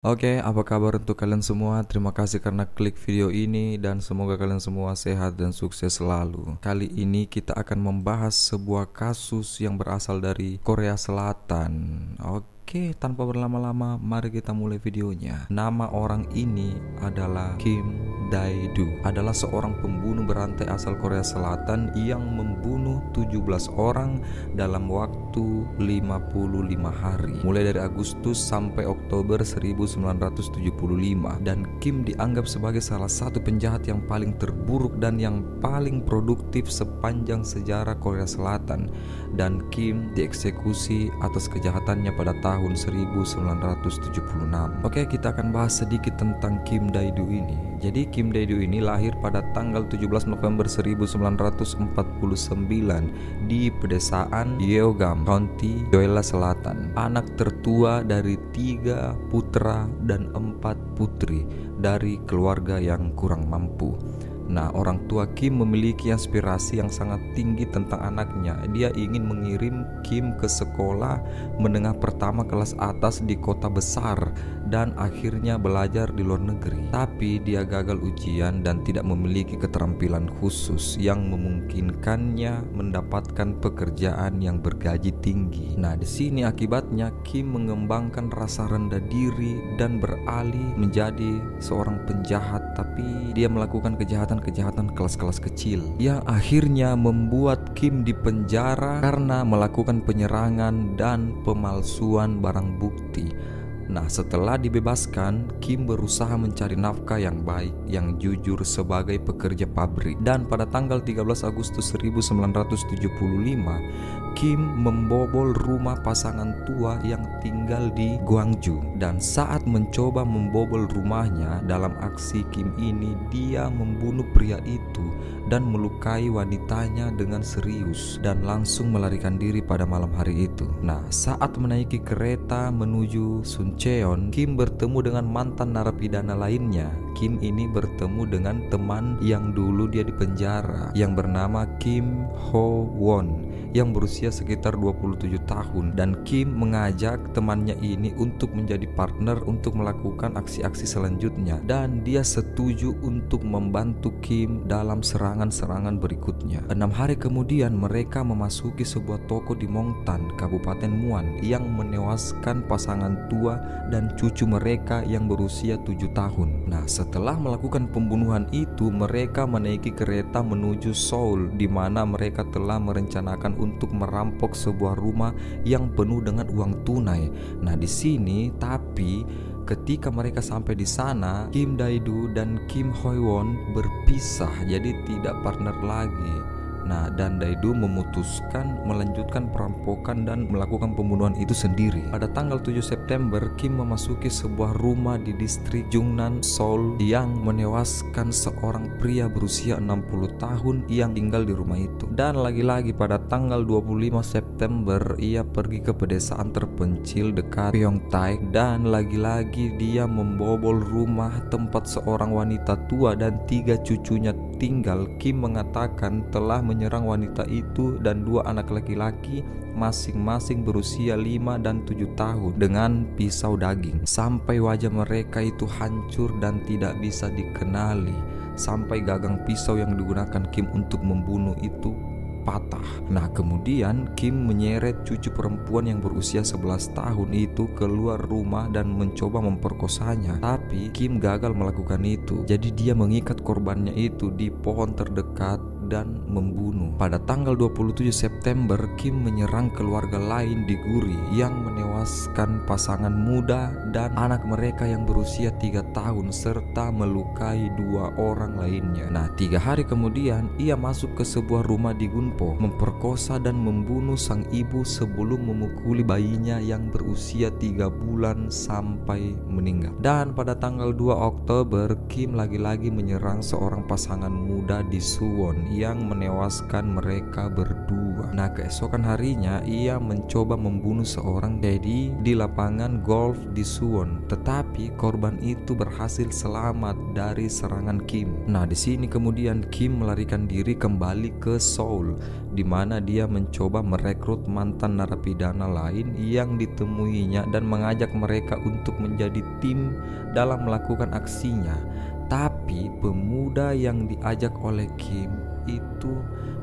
Oke, apa kabar untuk kalian semua? Terima kasih karena klik video ini dan semoga kalian semua sehat dan sukses selalu. Kali ini kita akan membahas sebuah kasus yang berasal dari Korea Selatan. Oke, tanpa berlama-lama, mari kita mulai videonya. Nama orang ini adalah Kim Dae-do. Adalah seorang pembunuh berantai asal Korea Selatan yang membunuh 17 orang dalam waktu 55 hari. Mulai dari Agustus sampai Oktober 1975. Dan Kim dianggap sebagai salah satu penjahat yang paling terburuk dan yang paling produktif sepanjang sejarah Korea Selatan. Dan Kim dieksekusi atas kejahatannya pada tahun 1976. Oke, kita akan bahas sedikit tentang Kim Dae-do ini. Jadi Kim Dae-do ini lahir pada tanggal 17 November 1949 di pedesaan Yeogam, County Jeolla Selatan. Anak tertua dari 3 putra dan 4 putri dari keluarga yang kurang mampu. Nah, orang tua Kim memiliki aspirasi yang sangat tinggi tentang anaknya. Dia ingin mengirim Kim ke sekolah menengah pertama kelas atas di kota besar dan akhirnya belajar di luar negeri. Tapi dia gagal ujian dan tidak memiliki keterampilan khusus yang memungkinkannya mendapatkan pekerjaan yang bergaji tinggi. Nah, di sini akibatnya Kim mengembangkan rasa rendah diri dan beralih menjadi seorang penjahat, tapi dia melakukan kejahatan kelas-kelas kecil yang akhirnya membuat Kim dipenjara karena melakukan penyerangan dan pemalsuan barang bukti. Nah, setelah dibebaskan, Kim berusaha mencari nafkah yang baik, yang jujur sebagai pekerja pabrik. Dan pada tanggal 13 Agustus 1975, Kim membobol rumah pasangan tua yang tinggal di Gwangju. Dan saat mencoba membobol rumahnya, dalam aksi Kim ini dia membunuh pria itu dan melukai wanitanya dengan serius dan langsung melarikan diri pada malam hari itu. Nah, saat menaiki kereta menuju Suncheon, Kim bertemu dengan mantan narapidana lainnya. Kim ini bertemu dengan teman yang dulu dia dipenjara yang bernama Kim Ho Won yang berusia sekitar 27 tahun, dan Kim mengajak temannya ini untuk menjadi partner untuk melakukan aksi-aksi selanjutnya, dan dia setuju untuk membantu Kim dalam serangan-serangan berikutnya. 6 hari kemudian mereka memasuki sebuah toko di Mongtan, Kabupaten Muan, yang menewaskan pasangan tua dan cucu mereka yang berusia 7 tahun. Nah, setelah melakukan pembunuhan itu, mereka menaiki kereta menuju Seoul, di mana mereka telah merencanakan untuk merampok sebuah rumah yang penuh dengan uang tunai. Nah, di sini tapi ketika mereka sampai di sana, Kim Dae-do dan Kim Ho-won berpisah, jadi tidak partner lagi. Nah, dan Dae-do memutuskan melanjutkan perampokan dan melakukan pembunuhan itu sendiri. Pada tanggal 7 September, Kim memasuki sebuah rumah di distrik Jungnan, Seoul, yang menewaskan seorang pria berusia 60 tahun yang tinggal di rumah itu. Dan lagi-lagi pada tanggal 25 September, ia pergi ke pedesaan terpencil dekat Pyeongtaek dan lagi-lagi dia membobol rumah tempat seorang wanita tua dan 3 cucunya tinggal. Kim mengatakan telah menyerang wanita itu dan 2 anak laki-laki masing-masing berusia 5 dan 7 tahun dengan pisau daging sampai wajah mereka itu hancur dan tidak bisa dikenali, sampai gagang pisau yang digunakan Kim untuk membunuh itu patah. Nah, kemudian Kim menyeret cucu perempuan yang berusia 11 tahun itu keluar rumah dan mencoba memperkosanya. Tapi Kim gagal melakukan itu. Jadi dia mengikat korbannya itu di pohon terdekat dan membunuh. Pada tanggal 27 September, Kim menyerang keluarga lain di Guri yang menewaskan pasangan muda dan anak mereka yang berusia 3 tahun serta melukai 2 orang lainnya. Nah, 3 hari kemudian ia masuk ke sebuah rumah di Gunpo, memperkosa dan membunuh sang ibu sebelum memukuli bayinya yang berusia 3 bulan sampai meninggal. Dan pada tanggal 2 Oktober, Kim lagi-lagi menyerang seorang pasangan muda di Suwon yang menewaskan mereka berdua. Nah, keesokan harinya ia mencoba membunuh seorang Teddy di lapangan golf di Suwon, tetapi korban itu berhasil selamat dari serangan Kim. Nah, di sini kemudian Kim melarikan diri kembali ke Seoul, di mana dia mencoba merekrut mantan narapidana lain yang ditemuinya dan mengajak mereka untuk menjadi tim dalam melakukan aksinya. Tapi pemuda yang diajak oleh Kim itu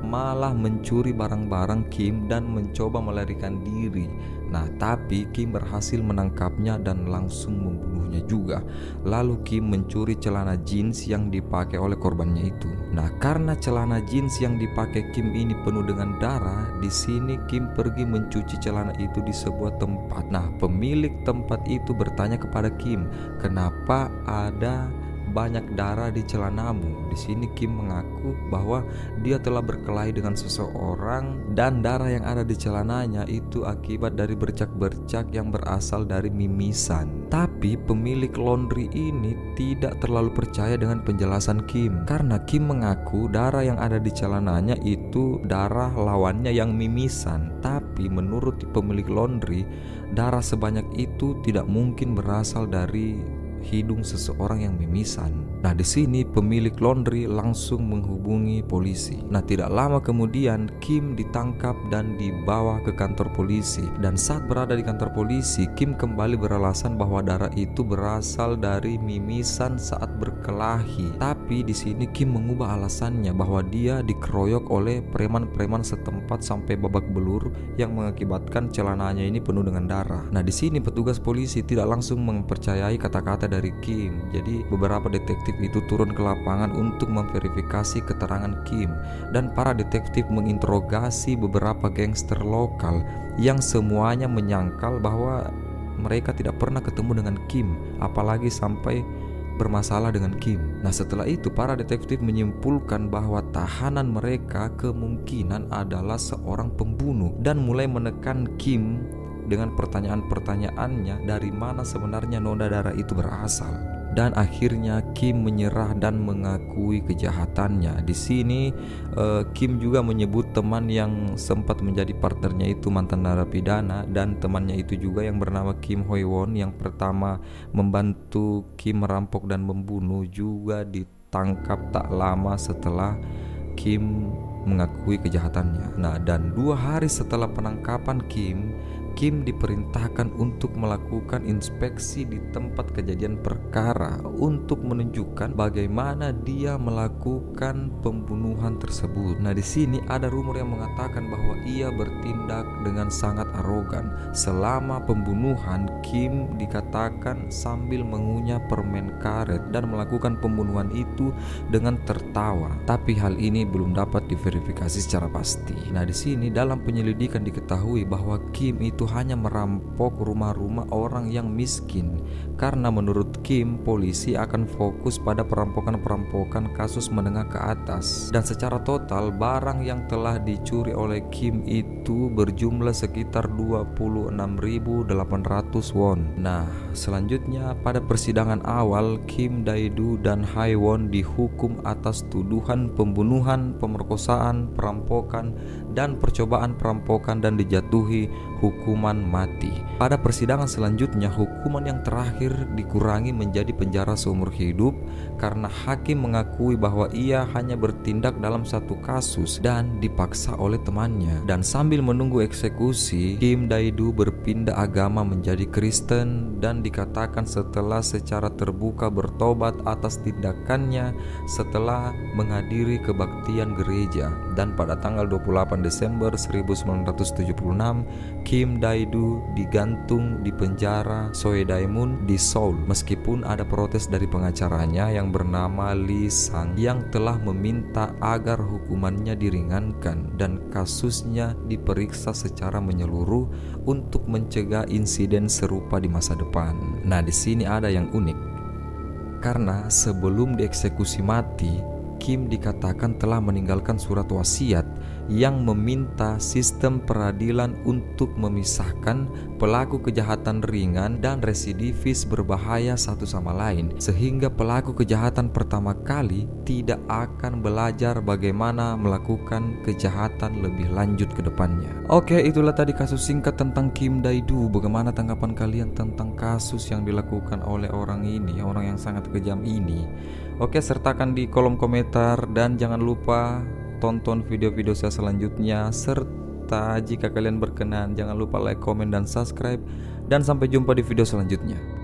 malah mencuri barang-barang Kim dan mencoba melarikan diri. Nah, tapi Kim berhasil menangkapnya dan langsung membunuhnya juga. Lalu Kim mencuri celana jeans yang dipakai oleh korbannya itu. Nah, karena celana jeans yang dipakai Kim ini penuh dengan darah, di sini Kim pergi mencuci celana itu di sebuah tempat. Nah, pemilik tempat itu bertanya kepada Kim, "Kenapa ada banyak darah di celanamu?" Di sini Kim mengaku bahwa dia telah berkelahi dengan seseorang dan darah yang ada di celananya itu akibat dari bercak-bercak yang berasal dari mimisan. Tapi pemilik laundry ini tidak terlalu percaya dengan penjelasan Kim, karena Kim mengaku darah yang ada di celananya itu darah lawannya yang mimisan. Tapi menurut pemilik laundry, darah sebanyak itu tidak mungkin berasal dari hidung seseorang yang mimisan. Nah, di sini pemilik laundry langsung menghubungi polisi. Nah, tidak lama kemudian Kim ditangkap dan dibawa ke kantor polisi. Dan saat berada di kantor polisi, Kim kembali beralasan bahwa darah itu berasal dari mimisan saat berkelahi. Tapi di sini Kim mengubah alasannya bahwa dia dikeroyok oleh preman-preman setempat sampai babak belur yang mengakibatkan celananya ini penuh dengan darah. Nah, di sini petugas polisi tidak langsung mempercayai kata-kata dari Kim. Jadi beberapa detektif itu turun ke lapangan untuk memverifikasi keterangan Kim, dan para detektif menginterogasi beberapa gangster lokal yang semuanya menyangkal bahwa mereka tidak pernah ketemu dengan Kim, apalagi sampai bermasalah dengan Kim. Nah, setelah itu para detektif menyimpulkan bahwa tahanan mereka kemungkinan adalah seorang pembunuh dan mulai menekan Kim dengan pertanyaan-pertanyaannya dari mana sebenarnya noda darah itu berasal. Dan akhirnya Kim menyerah dan mengakui kejahatannya. Di sini Kim juga menyebut teman yang sempat menjadi partnernya itu mantan narapidana, dan temannya itu juga yang bernama Kim Hoi Won yang pertama membantu Kim merampok dan membunuh juga ditangkap tak lama setelah Kim mengakui kejahatannya. Nah, dan 2 hari setelah penangkapan Kim diperintahkan untuk melakukan inspeksi di tempat kejadian perkara untuk menunjukkan bagaimana dia melakukan pembunuhan tersebut. Nah, di sini ada rumor yang mengatakan bahwa ia bertindak dengan sangat arogan. Selama pembunuhan, Kim dikatakan sambil mengunyah permen karet dan melakukan pembunuhan itu dengan tertawa. Tapi hal ini belum dapat diverifikasi secara pasti. Nah, di sini dalam penyelidikan diketahui bahwa Kim itu hanya merampok rumah-rumah orang yang miskin, karena menurut Kim polisi akan fokus pada perampokan-perampokan kasus menengah ke atas. Dan secara total barang yang telah dicuri oleh Kim itu berjumlah sekitar 26.800 won. Nah, selanjutnya pada persidangan awal Kim Dae-do dan Hae Won dihukum atas tuduhan pembunuhan, pemerkosaan, perampokan, dan percobaan perampokan dan dijatuhi hukuman mati. Pada persidangan selanjutnya, hukuman yang terakhir dikurangi menjadi penjara seumur hidup karena hakim mengakui bahwa ia hanya bertindak dalam satu kasus dan dipaksa oleh temannya. Dan sambil menunggu eksekusi, Kim Dae-do berpindah agama menjadi Kristen dan dikatakan setelah secara terbuka bertobat atas tindakannya setelah menghadiri kebaktian gereja. Dan pada tanggal 28 Desember 1976, Kim Dae-do digantung di penjara Soedaemun di Seoul, meskipun ada protes dari pengacaranya yang bernama Lee Sang yang telah meminta agar hukumannya diringankan dan kasusnya diperiksa secara menyeluruh untuk mencegah insiden serupa di masa depan. Nah, di sini ada yang unik, karena sebelum dieksekusi mati, Kim dikatakan telah meninggalkan surat wasiat yang meminta sistem peradilan untuk memisahkan pelaku kejahatan ringan dan residivis berbahaya satu sama lain, sehingga pelaku kejahatan pertama kali tidak akan belajar bagaimana melakukan kejahatan lebih lanjut ke depannya. Oke, itulah tadi kasus singkat tentang Kim Dae-do. Bagaimana tanggapan kalian tentang kasus yang dilakukan oleh orang ini, orang yang sangat kejam ini? Oke, sertakan di kolom komentar dan jangan lupa tonton video-video saya selanjutnya, serta jika kalian berkenan jangan lupa like, komen, dan subscribe, dan sampai jumpa di video selanjutnya.